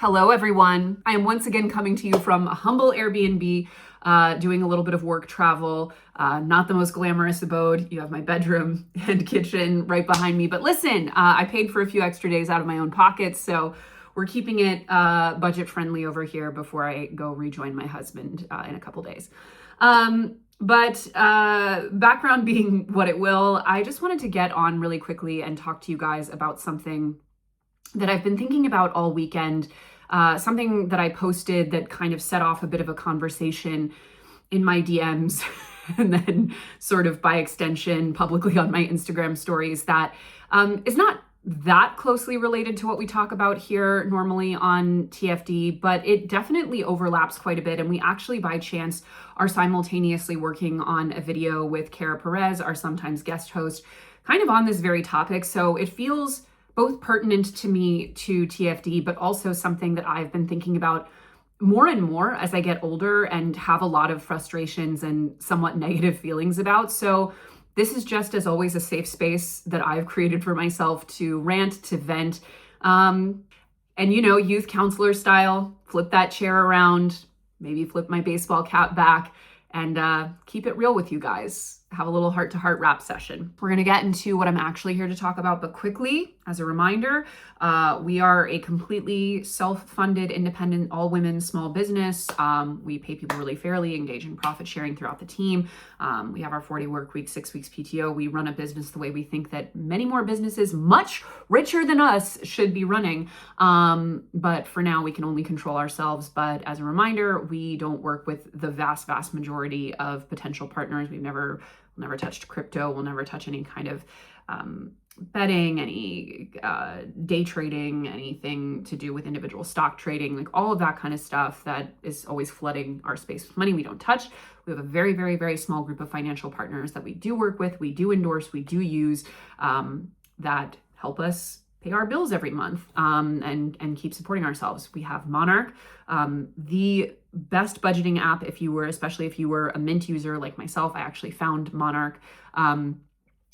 Hello, everyone. I am once again coming to you from a humble Airbnb, doing a little bit of work travel. Not the most glamorous abode. You have my bedroom and kitchen right behind me. But listen, I paid for a few extra days out of my own pocket, so we're keeping it budget friendly over here before I go rejoin my husband in a couple days. But background being what it will, I just wanted to get on really quickly and talk to you guys about something that I've been thinking about all weekend, something that I posted that kind of set off a bit of a conversation in my DMs and then sort of by extension publicly on my Instagram stories that is not that closely related to what we talk about here normally on TFD, but it definitely overlaps quite a bit. And we actually by chance are simultaneously working on a video with Kara Perez, our sometimes guest host, kind of on this very topic. So it feels both pertinent to me to TFD, but also something that I've been thinking about more and more as I get older and have a lot of frustrations and somewhat negative feelings about. So this is just, as always, a safe space that I've created for myself to rant, to vent, and youth counselor style, flip that chair around, maybe flip my baseball cap back, and keep it real with you guys. Have a little heart-to-heart rap session. We're going to get into what I'm actually here to talk about, but quickly, as a reminder, we are a completely self-funded, independent, all-women small business. We pay people really fairly, engage in profit sharing throughout the team. We have our 40 work week, 6 weeks PTO. We run a business the way we think that many more businesses much richer than us should be running. But for now, we can only control ourselves. But as a reminder, we don't work with the vast majority of potential partners. We've never touched crypto. We'll never touch any kind of betting, any day trading, anything to do with individual stock trading, like all of that kind of stuff that is always flooding our space with money we don't touch. We have a very small group of financial partners that we do work with, we do endorse, we do use, that help us pay our bills every month, and keep supporting ourselves. We have Monarch, the best budgeting app especially if you were a Mint user like myself. I actually found Monarch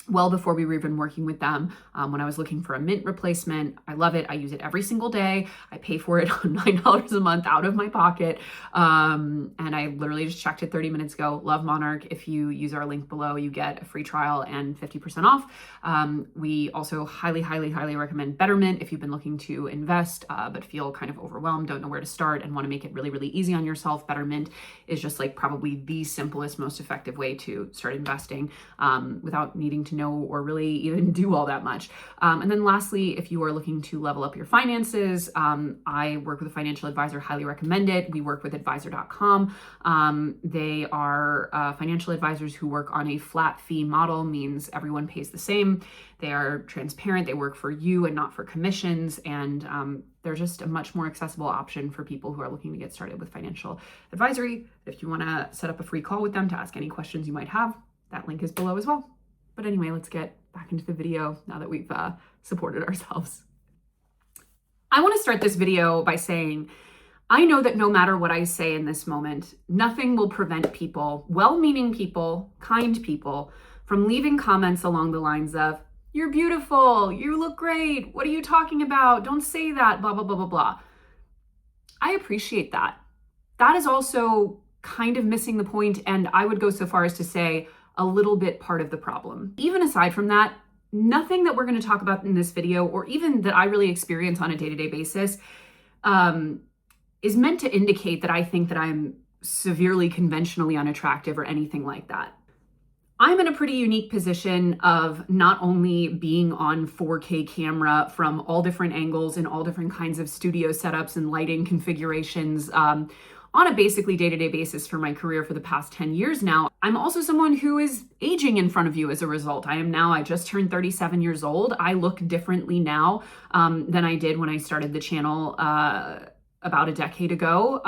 well before we were even working with them, when I was looking for a Mint replacement. I love it. I use it every single day. I pay for it on $9 a month out of my pocket. And I literally just checked it 30 minutes ago. Love Monarch. If you use our link below, you get a free trial and 50% off. We also highly recommend Betterment if you've been looking to invest, but feel kind of overwhelmed, don't know where to start, and want to make it really easy on yourself. Betterment is just like probably the simplest, most effective way to start investing, without needing to know or really even do all that much. And then lastly, if you are looking to level up your finances, I work with a financial advisor, highly recommend it. We work with advisor.com. They are financial advisors who work on a flat fee model, means everyone pays the same. They are transparent. They work for you and not for commissions. And they're just a much more accessible option for people who are looking to get started with financial advisory. If you want to set up a free call with them to ask any questions you might have, that link is below as well. But anyway, let's get back into the video now that we've supported ourselves. I want to start this video by saying, I know that no matter what I say in this moment, nothing will prevent people, well-meaning people, kind people, from leaving comments along the lines of, "You're beautiful, you look great, what are you talking about? Don't say that, blah, blah, blah, blah, blah." I appreciate that. That is also kind of missing the point, and I would go so far as to say, a little bit part of the problem. Even aside from that, nothing that we're going to talk about in this video, or even that I really experience on a day-to-day basis, is meant to indicate that I think that I'm severely conventionally unattractive or anything like that. I'm in a pretty unique position of not only being on 4K camera from all different angles and all different kinds of studio setups and lighting configurations, on a basically day-to-day basis for my career for the past 10 years now. I'm also someone who is aging in front of you as a result. I just turned 37 years old. I look differently now than I did when I started the channel about a decade ago.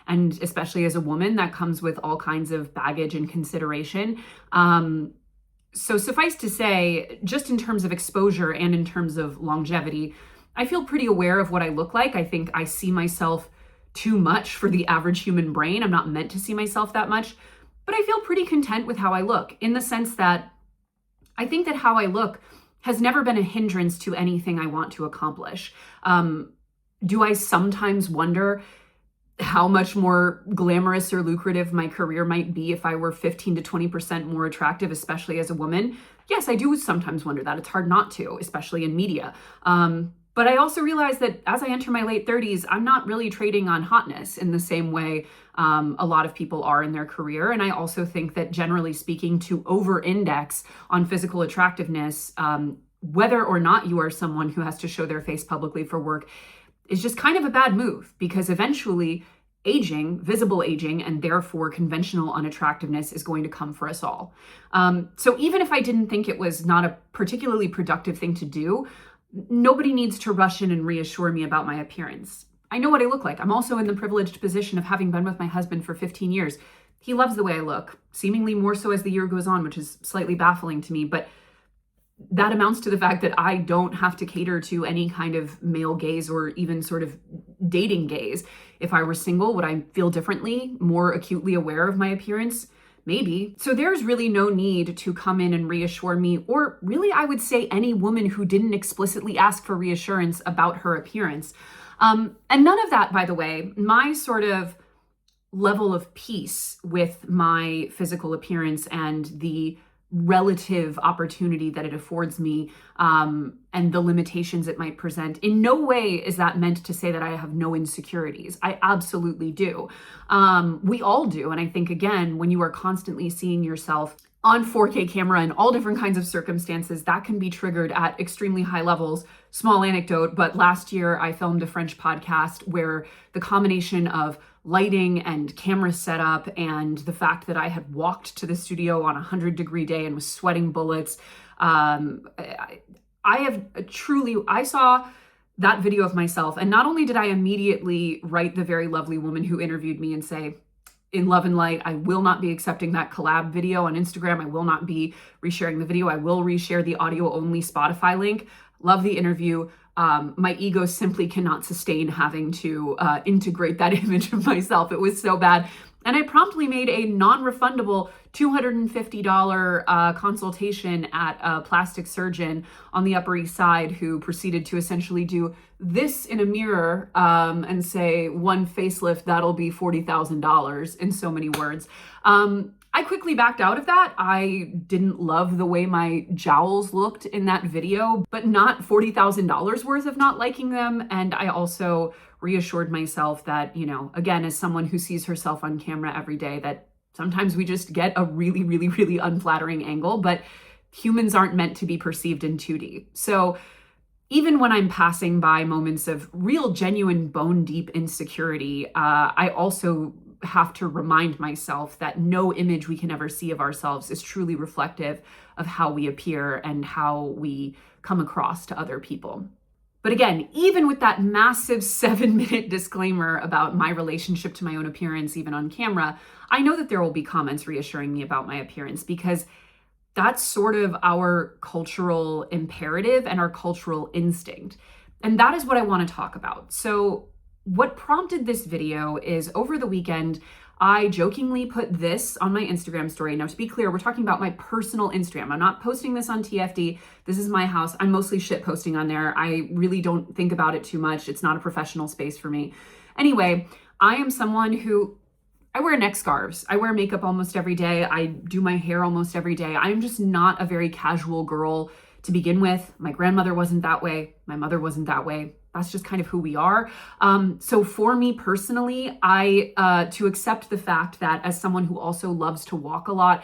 And especially as a woman, that comes with all kinds of baggage and consideration. So suffice to say, just in terms of exposure and in terms of longevity, I feel pretty aware of what I look like. I think I see myself too much for the average human brain. I'm not meant to see myself that much, but I feel pretty content with how I look, in the sense that I think that how I look has never been a hindrance to anything I want to accomplish. Do I sometimes wonder how much more glamorous or lucrative my career might be if I were 15 to 20% more attractive, especially as a woman? Yes, I do sometimes wonder that. It's hard not to, especially in media. But I also realize that as I enter my late 30s, I'm not really trading on hotness in the same way a lot of people are in their career. And I also think that generally speaking, to over-index on physical attractiveness, whether or not you are someone who has to show their face publicly for work, is just kind of a bad move, because eventually aging, visible aging, and therefore conventional unattractiveness is going to come for us all. So even if I didn't think it was not a particularly productive thing to do, nobody needs to rush in and reassure me about my appearance. I know what I look like. I'm also in the privileged position of having been with my husband for 15 years. He loves the way I look, seemingly more so as the year goes on, which is slightly baffling to me, but that amounts to the fact that I don't have to cater to any kind of male gaze or even sort of dating gaze. If I were single, would I feel differently, more acutely aware of my appearance? Maybe. So there's really no need to come in and reassure me, or really I would say any woman who didn't explicitly ask for reassurance about her appearance. And none of that, by the way, my sort of level of peace with my physical appearance and the relative opportunity that it affords me, and the limitations it might present. In no way is that meant to say that I have no insecurities. I absolutely do. We all do. And I think, again, when you are constantly seeing yourself on 4K camera in all different kinds of circumstances, that can be triggered at extremely high levels. Small anecdote, but last year I filmed a French podcast where the combination of lighting and camera setup and the fact that I had walked to the studio on a 100-degree day and was sweating bullets, I saw that video of myself, and not only did I immediately write the very lovely woman who interviewed me and say, in love and light, I will not be accepting that collab video on Instagram. I will not be resharing the video. I will reshare the audio only Spotify link. Love the interview. My ego simply cannot sustain having to integrate that image of myself. It was so bad. And I promptly made a non-refundable $250 consultation at a plastic surgeon on the Upper East Side, who proceeded to essentially do this in a mirror and say, one facelift, that'll be $40,000 in so many words. I quickly backed out of that. I didn't love the way my jowls looked in that video, but not $40,000 worth of not liking them. And I also reassured myself that, again, as someone who sees herself on camera every day, that sometimes we just get a really, really, really unflattering angle, but humans aren't meant to be perceived in 2D. So even when I'm passing by moments of real, genuine, bone-deep insecurity, I also have to remind myself that no image we can ever see of ourselves is truly reflective of how we appear and how we come across to other people. But again, even with that massive 7-minute disclaimer about my relationship to my own appearance, even on camera, I know that there will be comments reassuring me about my appearance, because that's sort of our cultural imperative and our cultural instinct. And that is what I want to talk about. So what prompted this video is, over the weekend, I jokingly put this on my Instagram story. Now, to be clear, we're talking about my personal Instagram. I'm not posting this on TFD. This is my house. I'm mostly shit posting on there. I really don't think about it too much. It's not a professional space for me. Anyway, I am someone who, I wear neck scarves. I wear makeup almost every day. I do my hair almost every day. I'm just not a very casual girl to begin with. My grandmother wasn't that way. My mother wasn't that way. That's just kind of who we are. So for me personally, to accept the fact that as someone who also loves to walk a lot,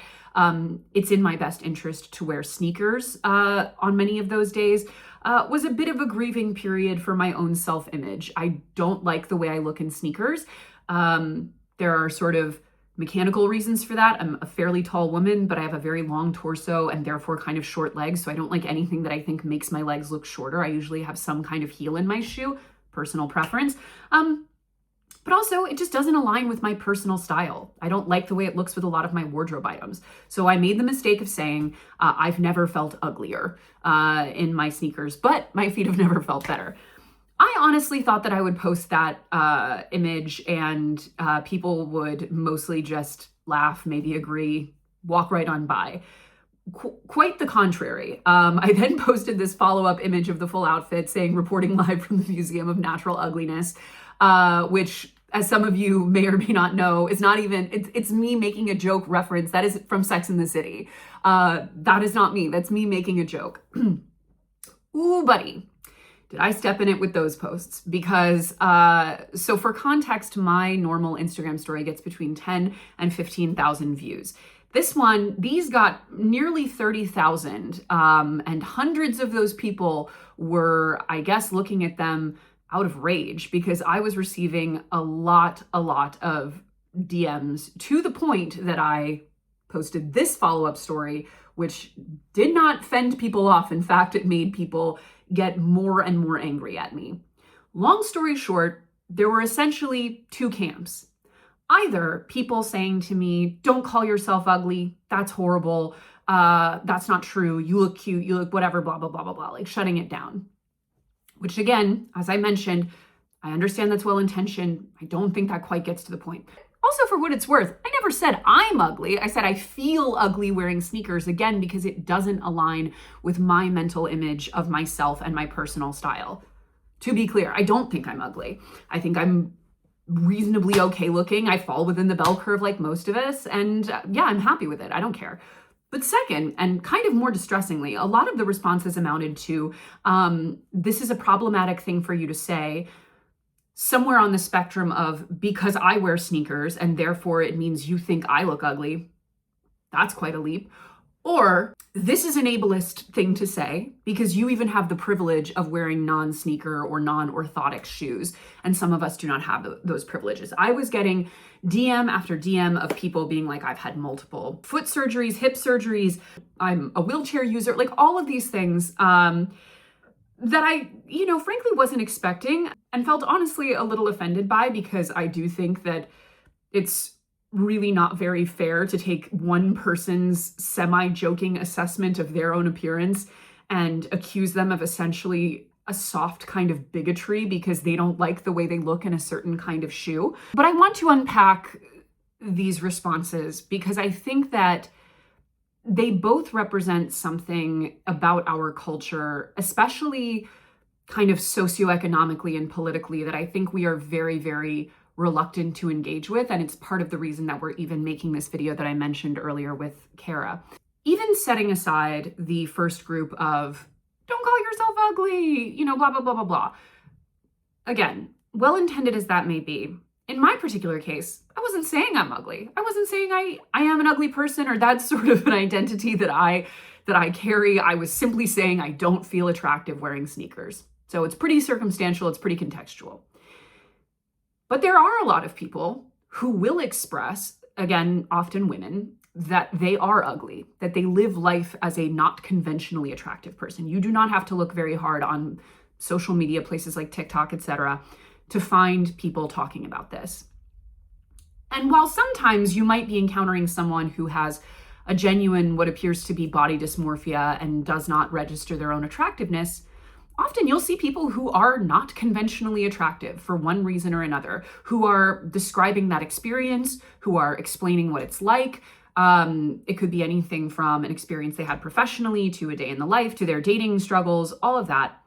it's in my best interest to wear sneakers on many of those days, was a bit of a grieving period for my own self-image. I don't like the way I look in sneakers. There are sort of mechanical reasons for that. I'm a fairly tall woman, but I have a very long torso and therefore kind of short legs. So I don't like anything that I think makes my legs look shorter. I usually have some kind of heel in my shoe, personal preference. But also it just doesn't align with my personal style. I don't like the way it looks with a lot of my wardrobe items. So I made the mistake of saying, I've never felt uglier in my sneakers, but my feet have never felt better. I honestly thought that I would post that image and people would mostly just laugh, maybe agree, walk right on by. quite the contrary. I then posted this follow-up image of the full outfit saying, reporting live from the Museum of Natural Ugliness, which, as some of you may or may not know, is not even, it's me making a joke reference. That is from Sex and the City. That is not me. That's me making a joke. Ooh, buddy. Did I step in it with those posts? Because, so for context, my normal Instagram story gets between 10 and 15,000 views. These got nearly 30,000, and hundreds of those people were, I guess, looking at them out of rage because I was receiving a lot of DMs to the point that I posted this follow-up story, which did not fend people off. In fact, it made people get more and more angry at me. Long story short, there were essentially two camps. Either people saying to me, don't call yourself ugly, that's horrible, that's not true, you look cute, you look whatever, blah, blah, blah, blah, blah, like shutting it down. Which again, as I mentioned, I understand that's well-intentioned. I don't think that quite gets to the point. Also, for what it's worth, I never said I'm ugly. I said I feel ugly wearing sneakers, again, because it doesn't align with my mental image of myself and my personal style. To be clear, I don't think I'm ugly. I think I'm reasonably okay looking. I fall within the bell curve like most of us. And yeah, I'm happy with it. I don't care. But second, and kind of more distressingly, a lot of the responses amounted to, this is a problematic thing for you to say, somewhere on the spectrum of, because I wear sneakers and therefore it means you think I look ugly. That's quite a leap. Or this is an ableist thing to say because you even have the privilege of wearing non-sneaker or non-orthotic shoes. And some of us do not have those privileges. I was getting DM after DM of people being like, I've had multiple foot surgeries, hip surgeries, I'm a wheelchair user, like all of these things that I, frankly wasn't expecting and felt honestly a little offended by, because I do think that it's really not very fair to take one person's semi-joking assessment of their own appearance and accuse them of essentially a soft kind of bigotry because they don't like the way they look in a certain kind of shoe. But I want to unpack these responses because I think that they both represent something about our culture, especially kind of socioeconomically and politically, that I think we are very, very reluctant to engage with. And it's part of the reason that we're even making this video that I mentioned earlier with Kara. Even setting aside the first group of, don't call yourself ugly, blah, blah, blah, blah, blah. Again, well-intended as that may be, in my particular case, I wasn't saying I'm ugly. I wasn't saying I am an ugly person or that's sort of an identity that I carry. I was simply saying I don't feel attractive wearing sneakers. So it's pretty circumstantial, it's pretty contextual. But there are a lot of people who will express, again, often women, that they are ugly, that they live life as a not conventionally attractive person. You do not have to look very hard on social media, places like TikTok, etc., to find people talking about this. And while sometimes you might be encountering someone who has a genuine, what appears to be body dysmorphia and does not register their own attractiveness, often you'll see people who are not conventionally attractive for one reason or another, who are describing that experience, who are explaining what it's like. It could be anything from an experience they had professionally to a day in the life, to their dating struggles, all of that.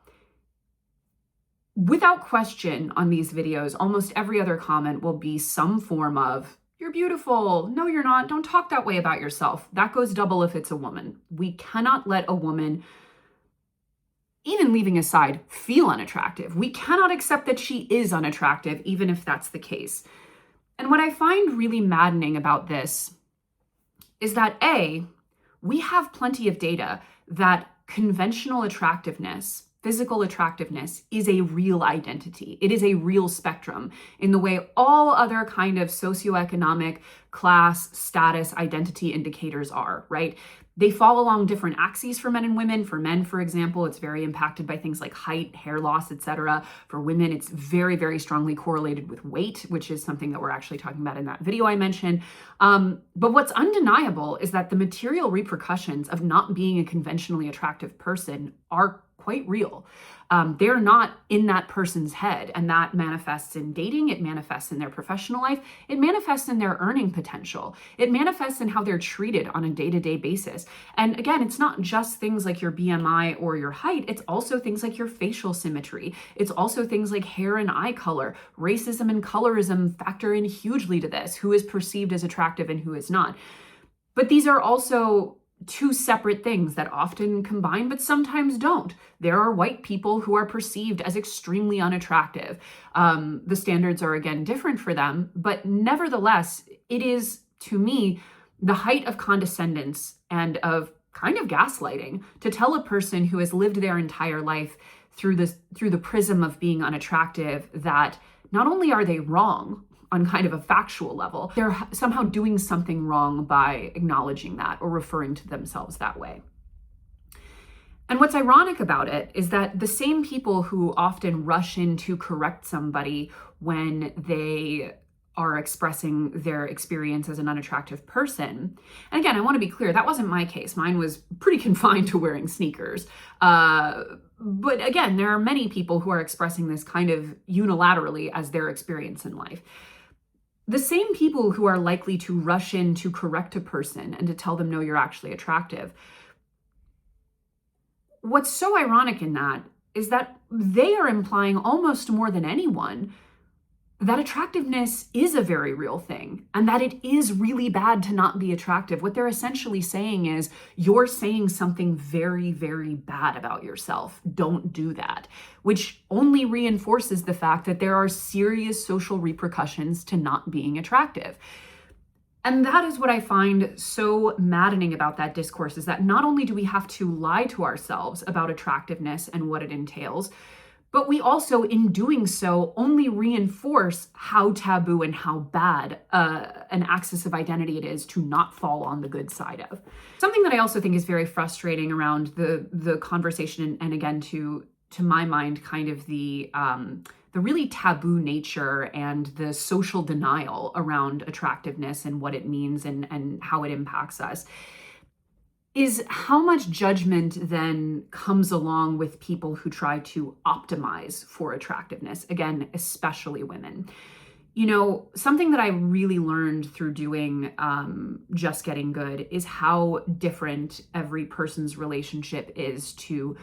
Without question on these videos, almost every other comment will be some form of, you're beautiful, no you're not, don't talk that way about yourself. That goes double if it's a woman. We cannot let a woman, even leaving aside, feel unattractive. We cannot accept that she is unattractive, even if that's the case. And what I find really maddening about this is that A, we have plenty of data that conventional attractiveness, physical attractiveness, is a real identity. It is a real spectrum in the way all other kind of socioeconomic, class, status, identity indicators are, right? They fall along different axes for men and women. For men, for example, it's very impacted by things like height, hair loss, etc. For women, it's very, very strongly correlated with weight, which is something that we're actually talking about in that video I mentioned. But what's undeniable is that the material repercussions of not being a conventionally attractive person are quite real. They're not in that person's head, and that manifests in dating, it manifests in their professional life, it manifests in their earning potential, it manifests in how they're treated on a day-to-day basis. And again, it's not just things like your BMI or your height, it's also things like your facial symmetry. It's also things like hair and eye color. Racism and colorism factor in hugely to this, who is perceived as attractive and who is not. But these are also two separate things that often combine, but sometimes don't. There are white people who are perceived as extremely unattractive. The standards are, again, different for them, but nevertheless, it is, to me, the height of condescendence and of kind of gaslighting to tell a person who has lived their entire life through the prism of being unattractive that not only are they wrong on kind of a factual level, they're somehow doing something wrong by acknowledging that or referring to themselves that way. And what's ironic about it is that the same people who often rush in to correct somebody when they are expressing their experience as an unattractive person. And again, I want to be clear, that wasn't my case. Mine was pretty confined to wearing sneakers. But again, there are many people who are expressing this kind of unilaterally as their experience in life. The same people who are likely to rush in to correct a person and to tell them, no, you're actually attractive. What's so ironic in that is that they are implying almost more than anyone that attractiveness is a very real thing and that it is really bad to not be attractive. What they're essentially saying is, you're saying something very, very bad about yourself. Don't do that, which only reinforces the fact that there are serious social repercussions to not being attractive. And that is what I find so maddening about that discourse, is that not only do we have to lie to ourselves about attractiveness and what it entails, but we also, in doing so, only reinforce how taboo and how bad an axis of identity it is to not fall on the good side of. Something that I also think is very frustrating around the conversation, and again, to my mind, kind of the really taboo nature and the social denial around attractiveness and what it means and how it impacts us, is how much judgment then comes along with people who try to optimize for attractiveness, again, especially women. You know, something that I really learned through doing Just Getting Good is how different every person's relationship is to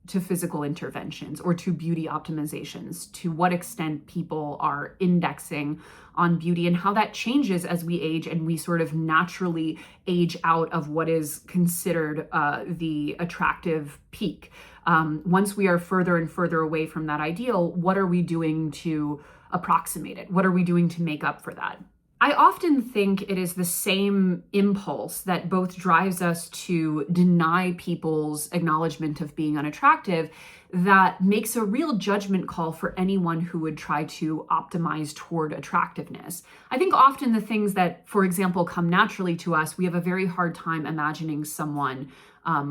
physical interventions or to beauty optimizations, to what extent people are indexing on beauty and how that changes as we age and we sort of naturally age out of what is considered the attractive peak. Once we are further and further away from that ideal, what are we doing to approximate it? What are we doing to make up for that? I often think it is the same impulse that both drives us to deny people's acknowledgement of being unattractive that makes a real judgment call for anyone who would try to optimize toward attractiveness. I think often the things that, for example, come naturally to us, we have a very hard time imagining someone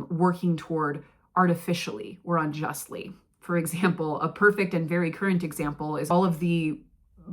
working toward artificially or unjustly. For example, a perfect and very current example is all of the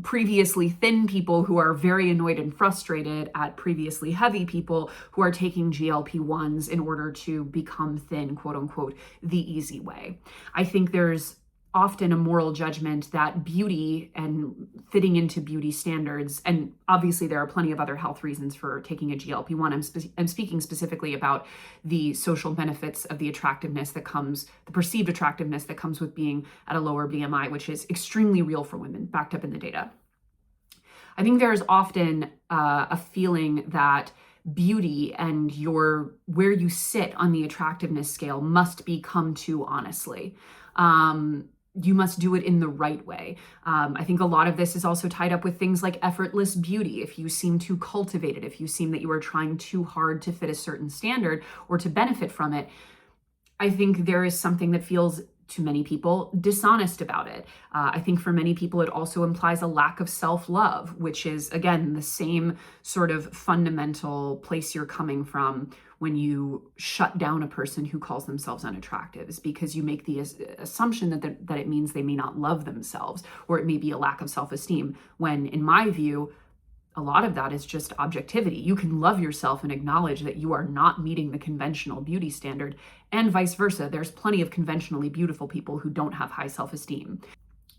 previously thin people who are very annoyed and frustrated at previously heavy people who are taking GLP-1s in order to become thin, quote unquote, the easy way. I think there's often a moral judgment that beauty and fitting into beauty standards, and obviously there are plenty of other health reasons for taking a GLP-1. I'm speaking specifically about the social benefits of the attractiveness that comes, the perceived attractiveness that comes with being at a lower BMI, which is extremely real for women, backed up in the data. I think there's often a feeling that beauty and where you sit on the attractiveness scale must be come to honestly. You must do it in the right way. I think a lot of this is also tied up with things like effortless beauty. If you seem too cultivated, if you seem that you are trying too hard to fit a certain standard or to benefit from it, I think there is something that feels, to many people, dishonest about it. I think for many people, it also implies a lack of self-love, which is, again, the same sort of fundamental place you're coming from when you shut down a person who calls themselves unattractive, is because you make the assumption that it means they may not love themselves, or it may be a lack of self-esteem, when in my view, a lot of that is just objectivity. You can love yourself and acknowledge that you are not meeting the conventional beauty standard, and vice versa. There's plenty of conventionally beautiful people who don't have high self-esteem.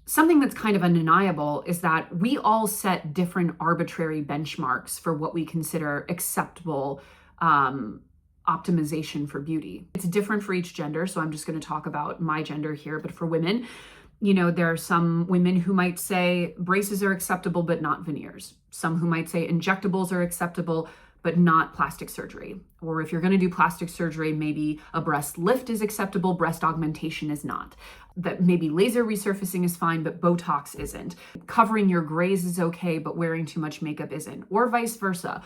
Something that's kind of undeniable is that we all set different arbitrary benchmarks for what we consider acceptable optimization for beauty. It's different for each gender, so I'm just going to talk about my gender here, but for women, there are some women who might say braces are acceptable, but not veneers. Some who might say injectables are acceptable, but not plastic surgery. Or if you're going to do plastic surgery, maybe a breast lift is acceptable, breast augmentation is not. That maybe laser resurfacing is fine, but Botox isn't. Covering your grays is okay, but wearing too much makeup isn't, or vice versa.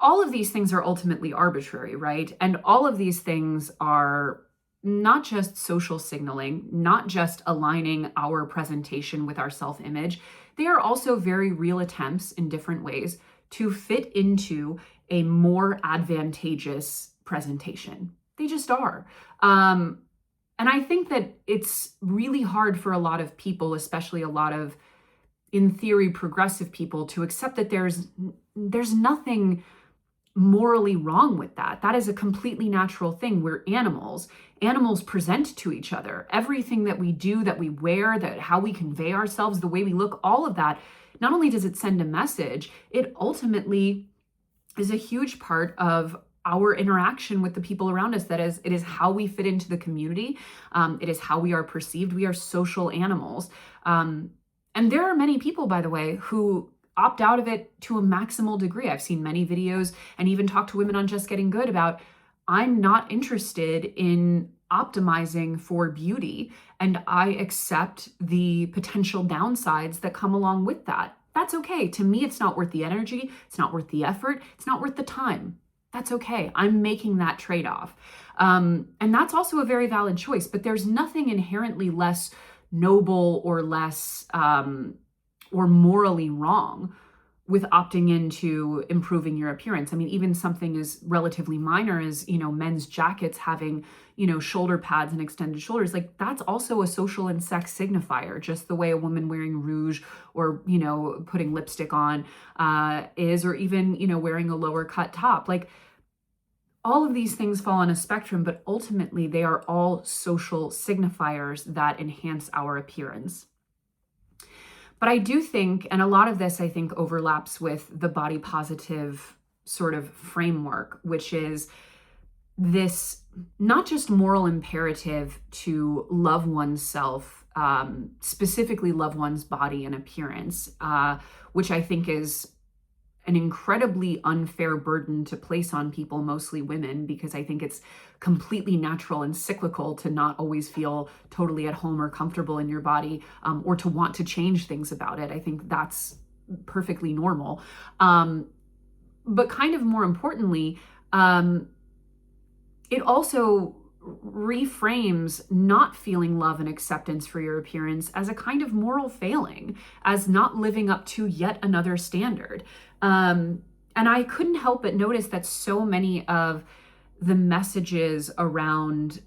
All of these things are ultimately arbitrary, right? And all of these things are not just social signaling, not just aligning our presentation with our self-image. They are also very real attempts in different ways to fit into a more advantageous presentation. They just are. And I think that it's really hard for a lot of people, especially a lot of, in theory, progressive people, to accept that there's nothing morally wrong with that. That is a completely natural thing. We're animals. Animals present to each other. Everything that we do, that we wear, that how we convey ourselves, the way we look, all of that, not only does it send a message, it ultimately is a huge part of our interaction with the people around us. That is, it is how we fit into the community. It is how we are perceived. We are social animals. And there are many people, by the way, who opt out of it to a maximal degree. I've seen many videos and even talked to women on Just Getting Good about, I'm not interested in optimizing for beauty, and I accept the potential downsides that come along with that. That's okay. To me, it's not worth the energy. It's not worth the effort. It's not worth the time. That's okay. I'm making that trade-off. And that's also a very valid choice, but there's nothing inherently less noble or less or morally wrong with opting into improving your appearance. I mean, even something as relatively minor as, men's jackets having, shoulder pads and extended shoulders, like that's also a social and sex signifier, just the way a woman wearing rouge or, putting lipstick on is, or even, wearing a lower cut top. Like all of these things fall on a spectrum, but ultimately they are all social signifiers that enhance our appearance. But I do think, and a lot of this I think overlaps with the body positive sort of framework, which is this not just moral imperative to love oneself, specifically love one's body and appearance, which I think is an incredibly unfair burden to place on people, mostly women, because I think it's completely natural and cyclical to not always feel totally at home or comfortable in your body, or to want to change things about it. I think that's perfectly normal. But kind of more importantly, it also reframes not feeling love and acceptance for your appearance as a kind of moral failing, as not living up to yet another standard. And I couldn't help but notice that so many of the messages around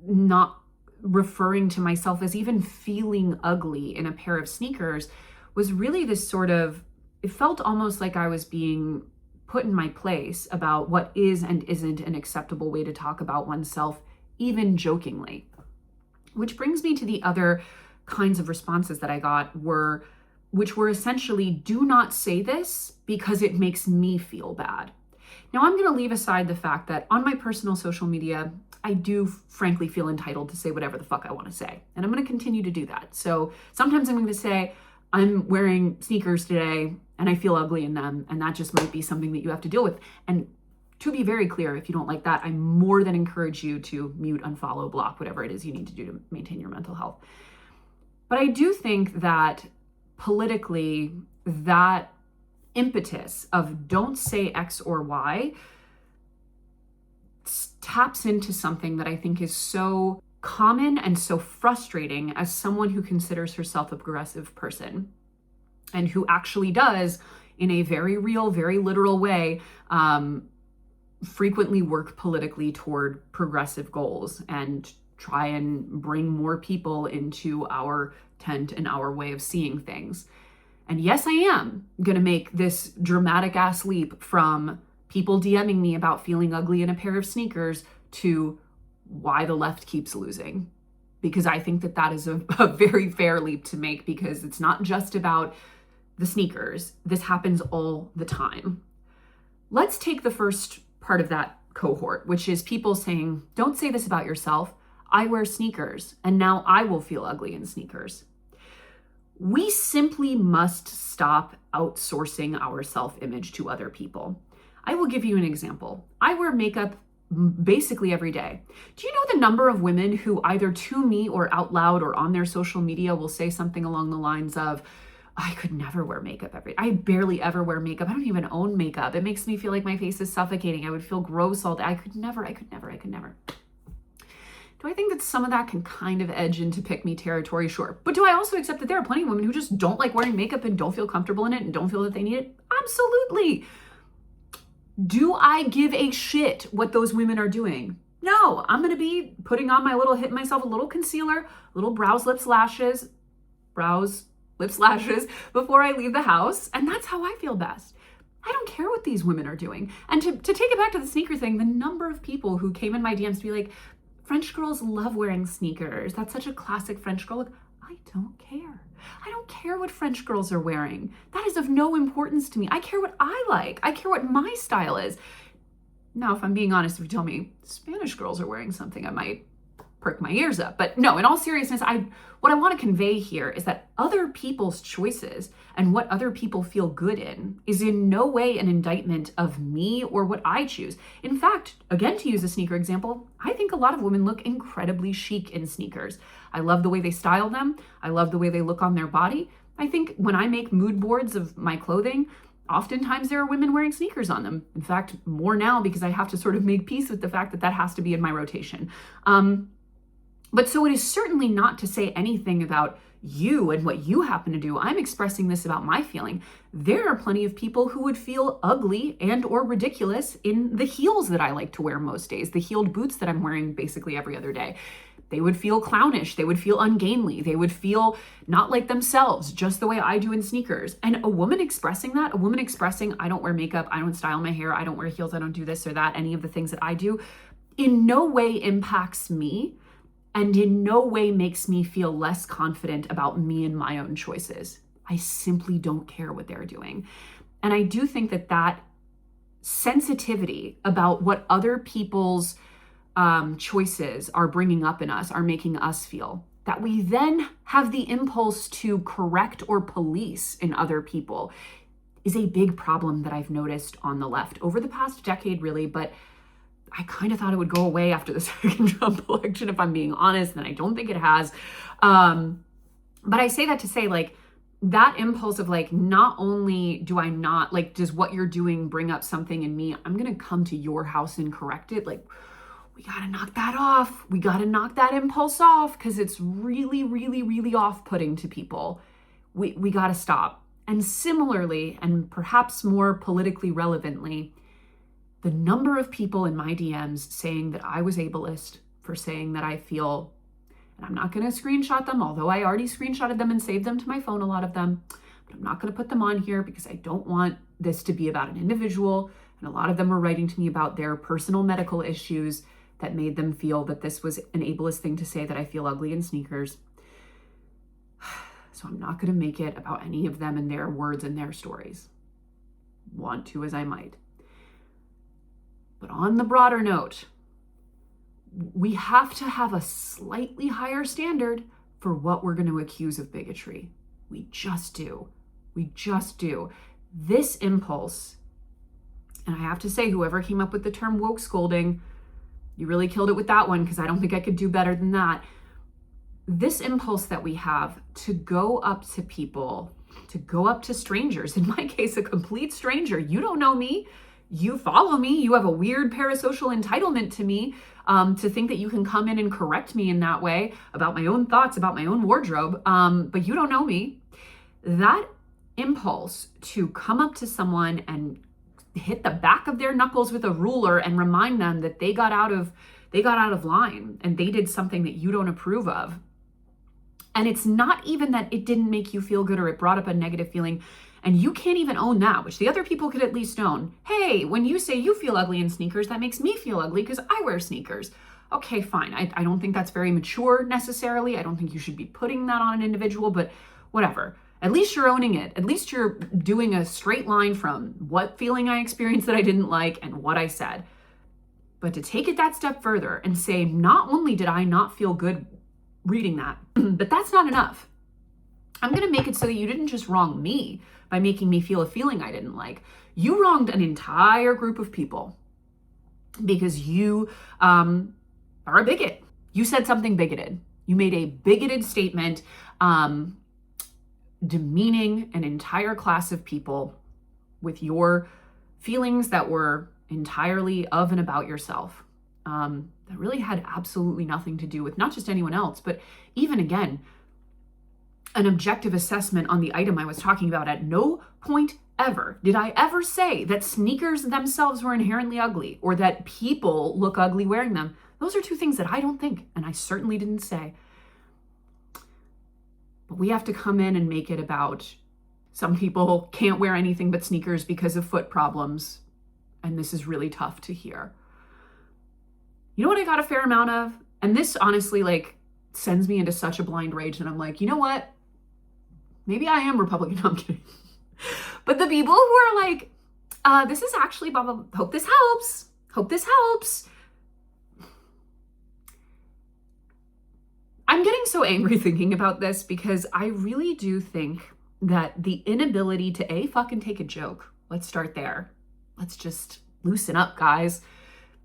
not referring to myself as even feeling ugly in a pair of sneakers was really this sort of, it felt almost like I was being put in my place about what is and isn't an acceptable way to talk about oneself, even jokingly. Which brings me to the other kinds of responses that I got which were essentially, do not say this because it makes me feel bad. Now I'm gonna leave aside the fact that on my personal social media, I do frankly feel entitled to say whatever the fuck I wanna say. And I'm gonna continue to do that. So sometimes I'm gonna say, I'm wearing sneakers today and I feel ugly in them, and that just might be something that you have to deal with. And to be very clear, if you don't like that, I more than encourage you to mute, unfollow, block, whatever it is you need to do to maintain your mental health. But I do think that politically, that impetus of don't say X or Y taps into something that I think is so common and so frustrating as someone who considers herself a progressive person and who actually does, in a very real, very literal way, frequently work politically toward progressive goals and try and bring more people into our tent and our way of seeing things. And yes, I am going to make this dramatic ass leap from people DMing me about feeling ugly in a pair of sneakers to why the left keeps losing. Because I think that that is a very fair leap to make, because it's not just about the sneakers. This happens all the time. Let's take the first part of that cohort, which is people saying, don't say this about yourself. I wear sneakers and now I will feel ugly in sneakers. We simply must stop outsourcing our self-image to other people. I will give you an example. I wear makeup basically every day. Do you know the number of women who either to me or out loud or on their social media will say something along the lines of, I could never wear makeup I barely ever wear makeup. I don't even own makeup. It makes me feel like my face is suffocating. I would feel gross all day. I could never. Do I think that some of that can kind of edge into pick me territory? Sure. But do I also accept that there are plenty of women who just don't like wearing makeup and don't feel comfortable in it and don't feel that they need it? Absolutely. Do I give a shit what those women are doing? No, I'm going to be putting on hitting myself a little concealer, little brows, lips, lashes before I leave the house. And that's how I feel best. I don't care what these women are doing. And to take it back to the sneaker thing, the number of people who came in my DMs to be like, French girls love wearing sneakers. That's such a classic French girl look. I don't care. I don't care what French girls are wearing. That is of no importance to me. I care what I like. I care what my style is. Now, if I'm being honest, if you tell me Spanish girls are wearing something, I might perk my ears up. But no, in all seriousness, what I want to convey here is that other people's choices and what other people feel good in is in no way an indictment of me or what I choose. In fact, again, to use a sneaker example, I think a lot of women look incredibly chic in sneakers. I love the way they style them. I love the way they look on their body. I think when I make mood boards of my clothing, oftentimes there are women wearing sneakers on them. In fact, more now because I have to sort of make peace with the fact that that has to be in my rotation. But so it is certainly not to say anything about you and what you happen to do. I'm expressing this about my feeling. There are plenty of people who would feel ugly and or ridiculous in the heels that I like to wear most days, the heeled boots that I'm wearing basically every other day. They would feel clownish. They would feel ungainly. They would feel not like themselves, just the way I do in sneakers. And a woman expressing that, I don't wear makeup, I don't style my hair, I don't wear heels, I don't do this or that, any of the things that I do, in no way impacts me and in no way makes me feel less confident about me and my own choices. I simply don't care what they're doing. And I do think that that sensitivity about what other people's choices are bringing up in us, are making us feel, that we then have the impulse to correct or police in other people, is a big problem that I've noticed on the left over the past decade, really. But I kind of thought it would go away after the second Trump election, if I'm being honest, and I don't think it has. But I say that to say, like, that impulse of like, not only do I not, like, does what you're doing bring up something in me, I'm going to come to your house and correct it. Like, we got to knock that off. We got to knock that impulse off because it's really, really, really off-putting to people. We got to stop. And similarly, and perhaps more politically relevantly, the number of people in my DMs saying that I was ableist for saying that I feel, and I'm not going to screenshot them, although I already screenshotted them and saved them to my phone, a lot of them, but I'm not going to put them on here because I don't want this to be about an individual. And a lot of them were writing to me about their personal medical issues that made them feel that this was an ableist thing to say that I feel ugly in sneakers. So I'm not going to make it about any of them and their words and their stories. Want to as I might. But on the broader note, we have to have a slightly higher standard for what we're going to accuse of bigotry. We just do. We just do. This impulse, and I have to say, whoever came up with the term woke scolding, you really killed it with that one, because I don't think I could do better than that. This impulse that we have to go up to people, to go up to strangers, in my case, a complete stranger. You don't know me. You follow me. You have a weird parasocial entitlement to me, to think that you can come in and correct me in that way about my own thoughts, about my own wardrobe. But you don't know me. That impulse to come up to someone and hit the back of their knuckles with a ruler and remind them that they got out of line and they did something that you don't approve of. And it's not even that it didn't make you feel good or it brought up a negative feeling, and you can't even own that, which the other people could at least own. Hey, when you say you feel ugly in sneakers, that makes me feel ugly because I wear sneakers. Okay, fine. I don't think that's very mature necessarily. I don't think you should be putting that on an individual, but whatever. At least you're owning it. At least you're doing a straight line from what feeling I experienced that I didn't like and what I said. But to take it that step further and say, not only did I not feel good reading that, but that's not enough. I'm going to make it so that you didn't just wrong me by making me feel a feeling I didn't like. You wronged an entire group of people because you are a bigot. You said something bigoted. You made a bigoted statement, demeaning an entire class of people with your feelings that were entirely of and about yourself. That really had absolutely nothing to do with not just anyone else, but even again, an objective assessment on the item I was talking about. At no point ever did I ever say that sneakers themselves were inherently ugly or that people look ugly wearing them. Those are two things that I don't think, and I certainly didn't say. But we have to come in and make it about some people can't wear anything but sneakers because of foot problems, and this is really tough to hear. You know what I got a fair amount of? And this honestly sends me into such a blind rage that I'm like, you know what? Maybe I am Republican. No, I'm kidding. But the people who are like, this is actually blah, blah, blah. Hope this helps. Hope this helps. I'm getting so angry thinking about this because I really do think that the inability to fucking take a joke. Let's start there. Let's just loosen up, guys.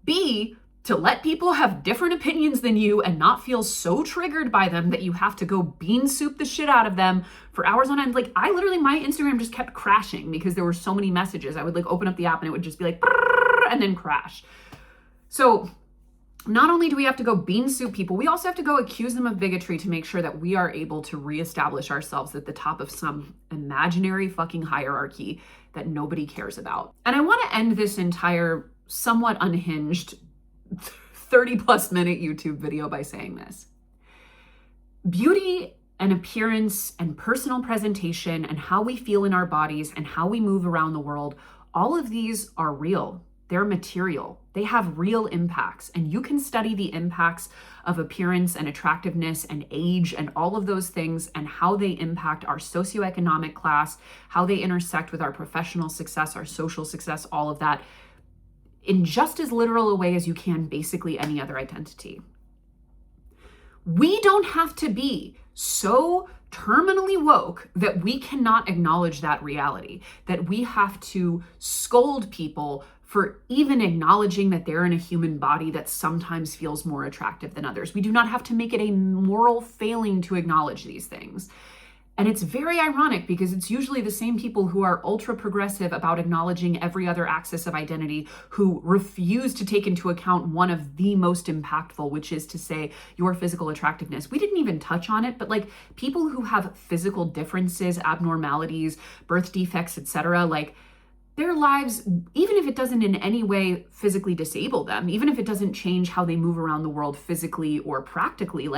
B, to let people have different opinions than you and not feel so triggered by them that you have to go bean soup the shit out of them for hours on end. I literally, my Instagram just kept crashing because there were so many messages. I would open up the app and it would just be and then crash. So not only do we have to go bean soup people, we also have to go accuse them of bigotry to make sure that we are able to reestablish ourselves at the top of some imaginary fucking hierarchy that nobody cares about. And I want to end this entire somewhat unhinged 30+ minute YouTube video by saying this. Beauty and appearance and personal presentation and how we feel in our bodies and how we move around the world, all of these are real. They're material. They have real impacts, and you can study the impacts of appearance and attractiveness and age and all of those things and how they impact our socioeconomic class, how they intersect with our professional success, our social success, all of that, in just as literal a way as you can basically any other identity. We don't have to be so terminally woke that we cannot acknowledge that reality, that we have to scold people for even acknowledging that they're in a human body that sometimes feels more attractive than others. We do not have to make it a moral failing to acknowledge these things. And it's very ironic because it's usually the same people who are ultra progressive about acknowledging every other axis of identity who refuse to take into account one of the most impactful, which is to say your physical attractiveness. We didn't even touch on it, but people who have physical differences, abnormalities, birth defects, etc., their lives, even if it doesn't in any way physically disable them, even if it doesn't change how they move around the world physically or practically,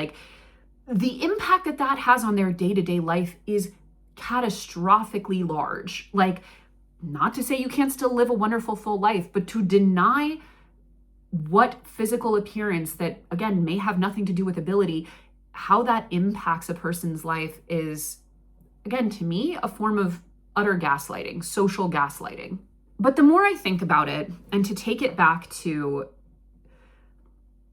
the impact that that has on their day-to-day life is catastrophically large. Not to say you can't still live a wonderful full life, but to deny what physical appearance that, again, may have nothing to do with ability, how that impacts a person's life is, again, to me, a form of utter gaslighting, social gaslighting. But the more I think about it, and to take it back to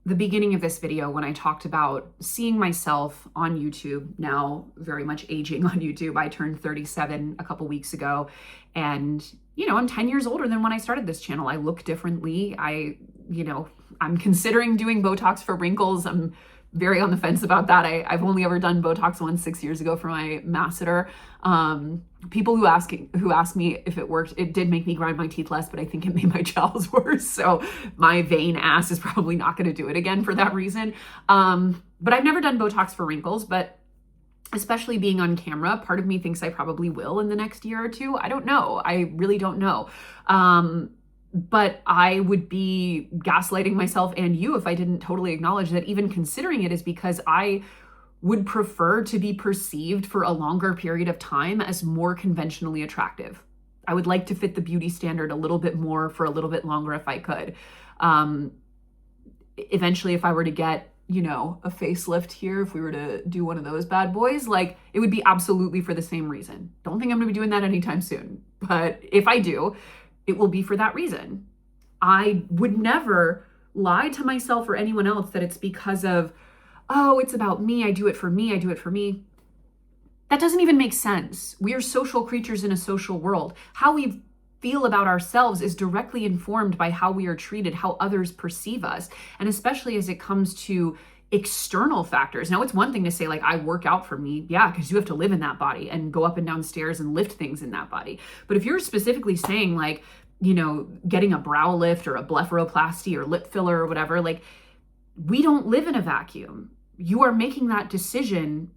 the beginning of this video when I talked about seeing myself on YouTube, now very much aging on YouTube. I turned 37 a couple weeks ago, and I'm 10 years older than when I started this channel. I look differently. I'm considering doing Botox for wrinkles. I'm very on the fence about that. I've only ever done Botox once 6 years ago for my masseter. People who ask me if it worked, it did make me grind my teeth less, but I think it made my jowls worse. So my vain ass is probably not going to do it again for that reason. But I've never done Botox for wrinkles, but especially being on camera, part of me thinks I probably will in the next year or two. I don't know. I really don't know. But I would be gaslighting myself and you if I didn't totally acknowledge that even considering it is because I would prefer to be perceived for a longer period of time as more conventionally attractive. I would like to fit the beauty standard a little bit more for a little bit longer if I could. Eventually, if I were to get, a facelift here, if we were to do one of those bad boys, like, it would be absolutely for the same reason. Don't think I'm going to be doing that anytime soon. But if I do, it will be for that reason. I would never lie to myself or anyone else that it's because of, oh, it's about me. I do it for me. I do it for me. That doesn't even make sense. We are social creatures in a social world. How we feel about ourselves is directly informed by how we are treated, how others perceive us, and especially as it comes to external factors. Now, it's one thing to say, like, I work out for me. Yeah, because you have to live in that body and go up and down stairs and lift things in that body. But if you're specifically saying, like, getting a brow lift or a blepharoplasty or lip filler or whatever, like, we don't live in a vacuum. You are making that decision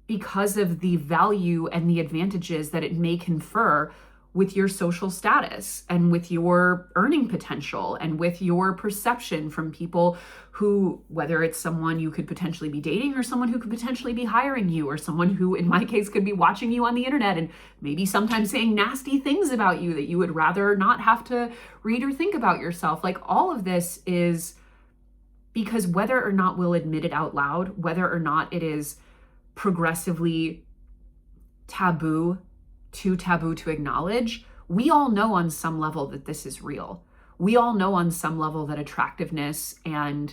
because of the value and the advantages that it may confer with your social status and with your earning potential and with your perception from people who, whether it's someone you could potentially be dating or someone who could potentially be hiring you or someone who, in my case, could be watching you on the internet and maybe sometimes saying nasty things about you that you would rather not have to read or think about yourself. Like, all of this is because whether or not we'll admit it out loud, whether or not it is progressively too taboo to acknowledge, we all know on some level that this is real. We all know on some level that attractiveness, and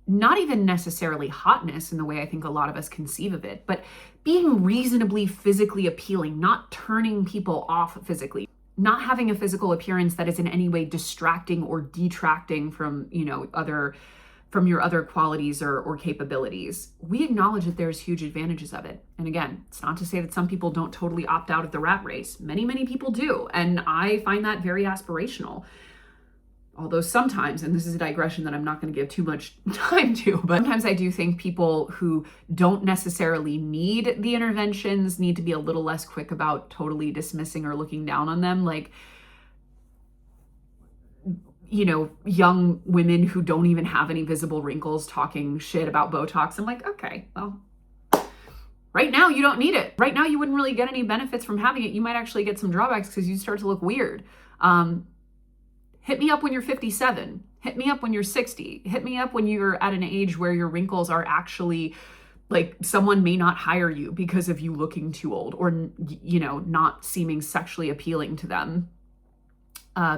not even necessarily hotness in the way I think a lot of us conceive of it, but being reasonably physically appealing, not turning people off physically, not having a physical appearance that is in any way distracting or detracting from, from your other qualities or capabilities. We acknowledge that there's huge advantages of it. And again, it's not to say that some people don't totally opt out of the rat race. Many, many people do. And I find that very aspirational. Although sometimes, and this is a digression that I'm not going to give too much time to, but sometimes I do think people who don't necessarily need the interventions need to be a little less quick about totally dismissing or looking down on them. Like, young women who don't even have any visible wrinkles talking shit about Botox. I'm like, okay, well, right now you don't need it. Right now you wouldn't really get any benefits from having it. You might actually get some drawbacks because you start to look weird. Hit me up when you're 57. Hit me up when you're 60. Hit me up when you're at an age where your wrinkles are actually, like, someone may not hire you because of you looking too old or, not seeming sexually appealing to them.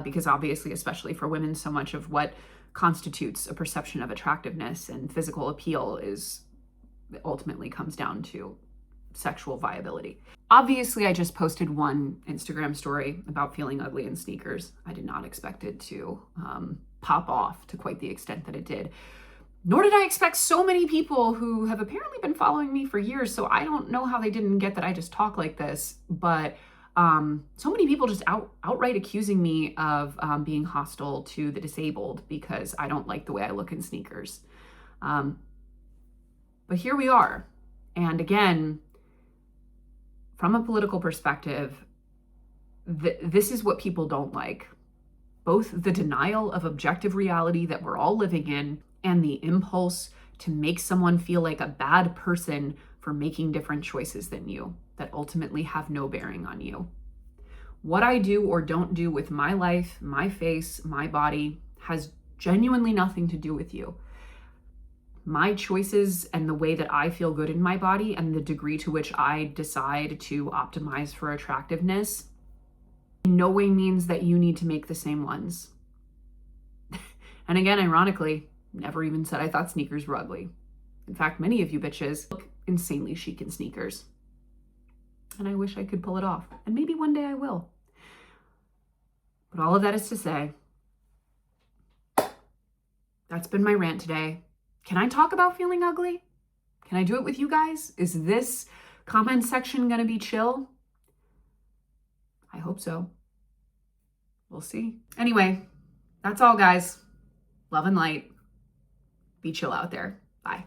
Because obviously, especially for women, so much of what constitutes a perception of attractiveness and physical appeal ultimately comes down to sexual viability. Obviously, I just posted one Instagram story about feeling ugly in sneakers. I did not expect it to pop off to quite the extent that it did. Nor did I expect so many people who have apparently been following me for years. So I don't know how they didn't get that I just talk like this, but so many people just outright accusing me of being hostile to the disabled because I don't like the way I look in sneakers. But here we are. And again, from a political perspective, this is what people don't like. Both the denial of objective reality that we're all living in and the impulse to make someone feel like a bad person for making different choices than you that ultimately have no bearing on you. What I do or don't do with my life, my face, my body has genuinely nothing to do with you. My choices and the way that I feel good in my body and the degree to which I decide to optimize for attractiveness in no way means that you need to make the same ones. And again, ironically, never even said I thought sneakers were ugly. In fact, many of you bitches look insanely chic in sneakers. And I wish I could pull it off. And maybe one day I will. But all of that is to say, that's been my rant today. Can I talk about feeling ugly? Can I do it with you guys? Is this comment section gonna be chill? I hope so. We'll see. Anyway, that's all, guys. Love and light. Be chill out there. Bye.